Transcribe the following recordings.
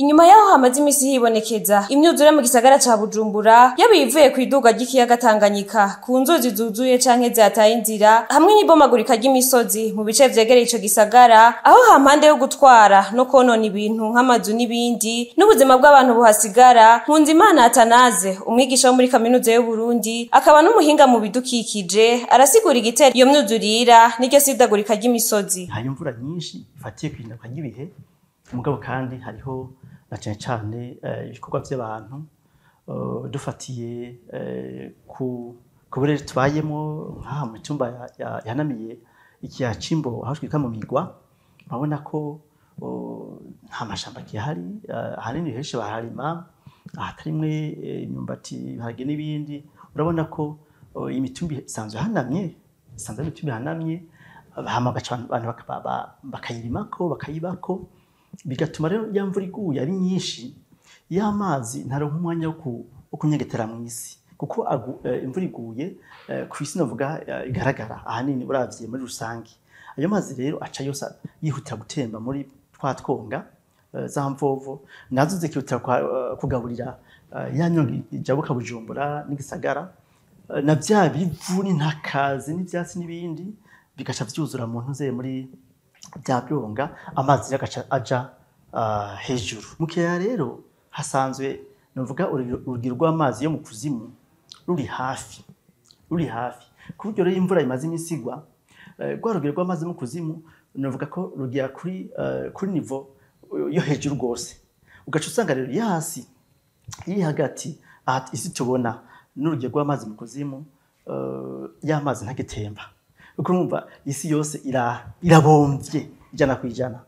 Inyuma yaho hamaze imisi hibonekeza imyuzure mu gisagara ca Bujumbura yabivuye kwiduga ry'ikiyaga Tanganyika ku nzuzi zuzuye canke zataye inzira hamwe n'ibomagurika ry'imisozi mu bice vyegereye ico gisagara aho hampande yo gutwara no konona ibintu nk'amazu n'ibindi n'ubuzima bw'abantu buhasigara. Nkunzimana Atanaze umwigisha wo muri kaminuza y'u Burundi akaba n'umuhinga mu bidukikije arasigura igitero iyo myuzurira n'iryo sidagurika ry'imisozi. Hari imvura nyinshi ifatiye kw'ihindagurika ry'ibihe mugabo kandi hariho na cane ibikorwa by'abantu dufatiye ku burere tubayemo nkaha mu cyumba yanamiye ikiya cimbo aho twika mu migwa babona ko nta mashamba gihari ahanini henshi baharima ahatarimwe imyumbati harage n'ibindi urabona ko imitumbi isanzwe hanamye imitumbi hanamye hama abantu bakayirimako bakayibako bigatuma rero ya mvura iguye ari nyinshi y'amazi ntaronka umwanya wo kunyegetera mu isi kuko imvura iguye ku isi navuga igaragara ahanini uravye muri rusangi ayo mazi rero aca yose yihutira gutemba muri twatwonga za mvovo nazo zikihutira kugaburira ya nyongi ijabuka Bujumbura n'igisagara na vya bivu n'intakazi n'ivyatsi n'ibindi bigaca vyuzura mu ntuze muri bya byonga amazi yagaca aja hejuru mukeya rero hasanzwe novuga urugiro rw'amazi yo mu kuzimu ruri hafi kuburyo rero imvura imaze imisigwa rwa rugiro rw'amazi mu kuzimu novuga ko rugira kuri niveau yo hejuru gose ugaca usanga rero yasi iri hagati isi tubona n'urugiro rw'amazi mu kuzimu y'amazi ntagitemba ukumva isi yose irabomvye ijana kwijana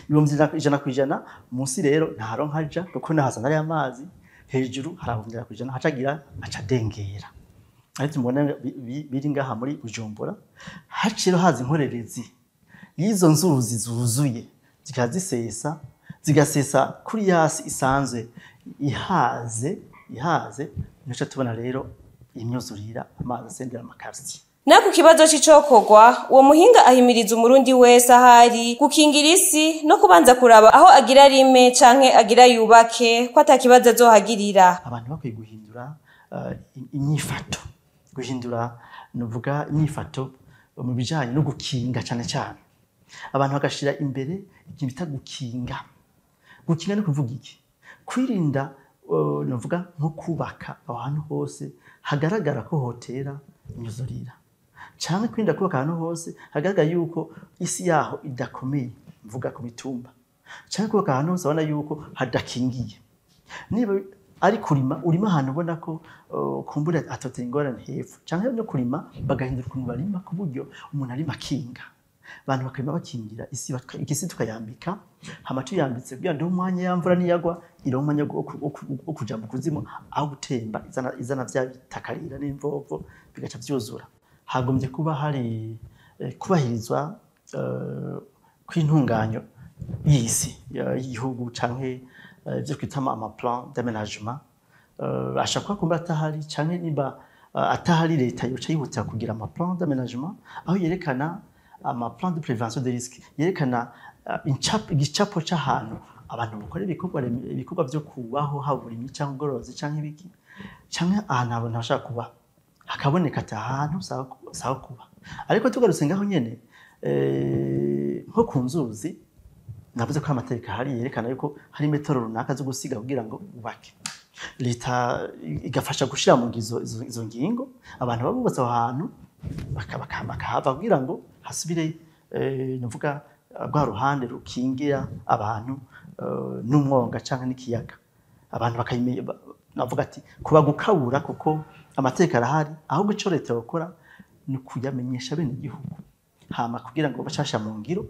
ibomvye ijana kwijana munsi rero ntaronka haja kuko nahasa nari amazi hejuru harabomvye kwijana hacagira acadengera ariko mbona biri ngaha muri Bujumbura haciro hazi inkorerezi yizo nzuzi zuzuye zigasesa kuri yasi isanzwe ihaze nico tubona rero imyuzurira amazi asendera amakarti. Naku kibazo c'icokorwa uwo muhinga ahimiriza umurundi wese ahari gukingira isi no kubanza kuraba aho agira rime canke agira yubake ko atakibazo azohagirira. Abantu bakwiye guhindura inyifato novuga inyifato mu bijanye no gukinga cane abantu bagashira imbere ikintu bita gukinga no kuvuga iki kwirinda novuga nko kubaka ahantu hose hagaragara ko hotera imyuzurira cyane kwirinda kubaka ahantu hose hagaragara yuko isi yaho idakomeye mvuga ku mitumba cyane kubaka ahantu hose abona yuko hadakingiye niba ari urima ahantu ubona ko kumbura atotera ingorane hepfo cyane no kurima bagahindura ukuntu barima ku buryo umuntu arima kinga abantu bakarima bakingira isi tukayambika hama tuyambitse kugira ngo umwanya y'amvura niyagwa ironka umwanya wo kuja mu kuzimu aho gutemba izana vya bitakarira n'imvovo bigaca vyuzura. Hagombye kuba hari kubahirizwa kw'intunganyo y'isi y'igihugu canke byo kwitama ama plan d'aménagement ashakwa kumba atahari canke niba atahari leta yoca yihutira kugira ama plan d'aménagement aho yerekana ama plan de prévention des risques yerekana igicapo c'ahantu abantu bakora ibikorwa byo kubaho haburimi cyangwa gorozi canke ibiki canke ahantu abantu bashaka kuba hakaboneka ahantu sawa kuba ariko tugarutse ngaho nyene nko ku nzuzi navuze ko amategeko hari yerekana yuko hari metero runaka zo gusiga kugira ngo ubake leta igafasha gushira mu izo ngingo abantu babubatse ahantu bakahava kugira ngo hasubire novuga rwa ruhande rukingira abantu n'umwonga canke n'ikiyaga abantu bakayimenya navuga ati kuba gukabura kuko amategeko arahari ahubwo ico leta yokora ni kuyamenyesha bene igihugu hama kugira ngo bacasha mu ngiro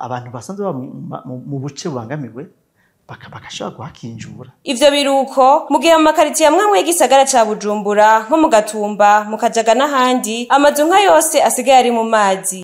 abantu basanzwe mu buce bubangamiwe bakashobora guhakinjura. Ivyo biruko mu gihe mu makaritiye amwe y'igisagara ca Bujumbura nko mu Gatumba mu Kajaga n'ahandi amazu nka yose asigaye ari mu mazi.